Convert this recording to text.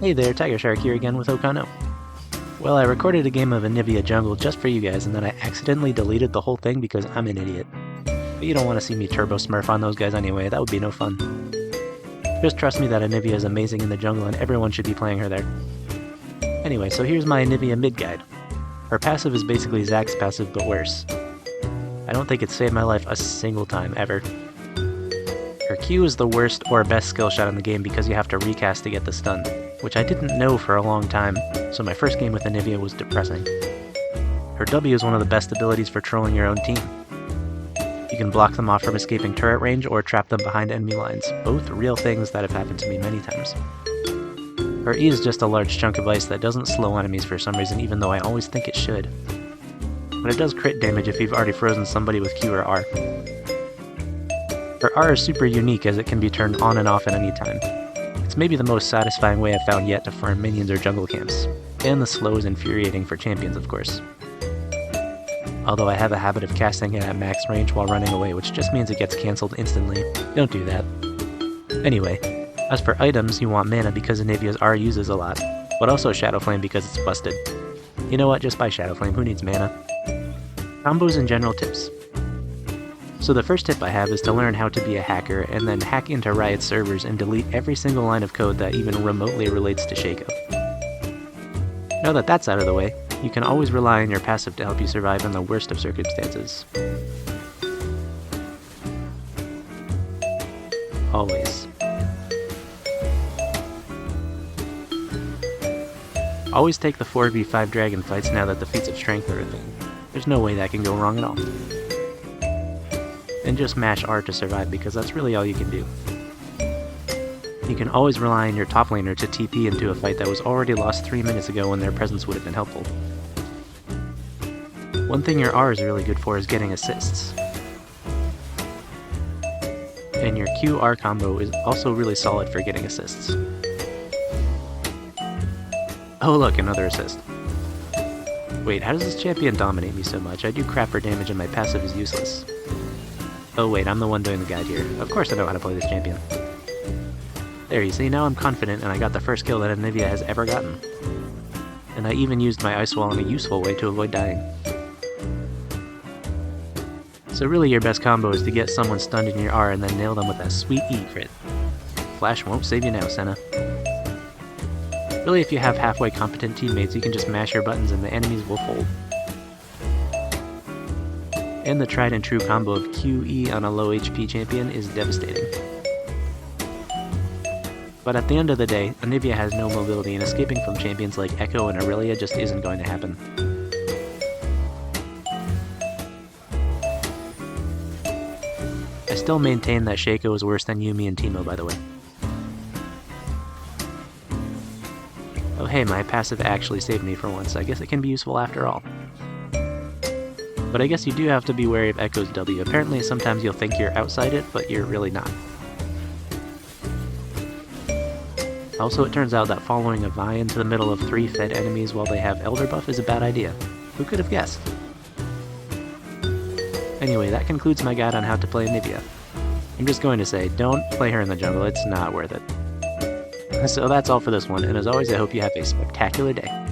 Hey there, TigerShark here again with Okano. Well, I recorded a game of Anivia Jungle just for you guys, and then I accidentally deleted the whole thing because I'm an idiot. But you don't want to see me turbo smurf on those guys anyway, that would be no fun. Just trust me that Anivia is amazing in the jungle and everyone should be playing her there. Anyway, so here's my Anivia mid guide. Her passive is basically Zack's passive, but worse. I don't think it's saved my life a single time, ever. Her Q is the worst or best skill shot in the game because you have to recast to get the stun, which I didn't know for a long time, so my first game with Anivia was depressing. Her W is one of the best abilities for trolling your own team. You can block them off from escaping turret range or trap them behind enemy lines, both real things that have happened to me many times. Her E is just a large chunk of ice that doesn't slow enemies for some reason, even though I always think it should. But it does crit damage if you've already frozen somebody with Q or R. Her R is super unique as it can be turned on and off at any time. It's maybe the most satisfying way I've found yet to farm minions or jungle camps. And the slow is infuriating for champions, of course. Although I have a habit of casting it at max range while running away, which just means it gets cancelled instantly. Don't do that. Anyway, as for items, you want mana because Anivia's R uses a lot, but also Shadow Flame because it's busted. You know what, just buy Shadow Flame, who needs mana? Combos and general tips. So the first tip I have is to learn how to be a hacker, and then hack into Riot's servers and delete every single line of code that even remotely relates to Shaco. Now that that's out of the way, you can always rely on your passive to help you survive in the worst of circumstances. Always. Always take the 4v5 dragon fights now that the feats of strength are a thing. There's no way that can go wrong at all. And just mash R to survive because that's really all you can do. You can always rely on your top laner to TP into a fight that was already lost 3 minutes ago when their presence would have been helpful. One thing your R is really good for is getting assists. And your Q-R combo is also really solid for getting assists. Oh look, another assist. Wait, how does this champion dominate me so much? I do crap for damage and my passive is useless. Oh wait, I'm the one doing the guide here. Of course I know how to play this champion. There, you see, now I'm confident and I got the first kill that Anivia has ever gotten. And I even used my Ice Wall in a useful way to avoid dying. So really your best combo is to get someone stunned in your R and then nail them with that sweet E crit. Flash won't save you now, Senna. Really, if you have halfway competent teammates, you can just mash your buttons and the enemies will fold. And the tried and true combo of QE on a low HP champion is devastating. But at the end of the day, Anivia has no mobility and escaping from champions like Echo and Aurelia just isn't going to happen. I still maintain that Shaco is worse than Yuumi and Teemo, by the way. Oh hey, my passive actually saved me for once. I guess it can be useful after all. But I guess you do have to be wary of Echo's W. Apparently sometimes you'll think you're outside it, but you're really not. Also, it turns out that following a Vi into the middle of 3 fed enemies while they have Elder buff is a bad idea. Who could have guessed? Anyway, that concludes my guide on how to play Anivia. I'm just going to say, don't play her in the jungle, it's not worth it. So that's all for this one, and as always I hope you have a spectacular day.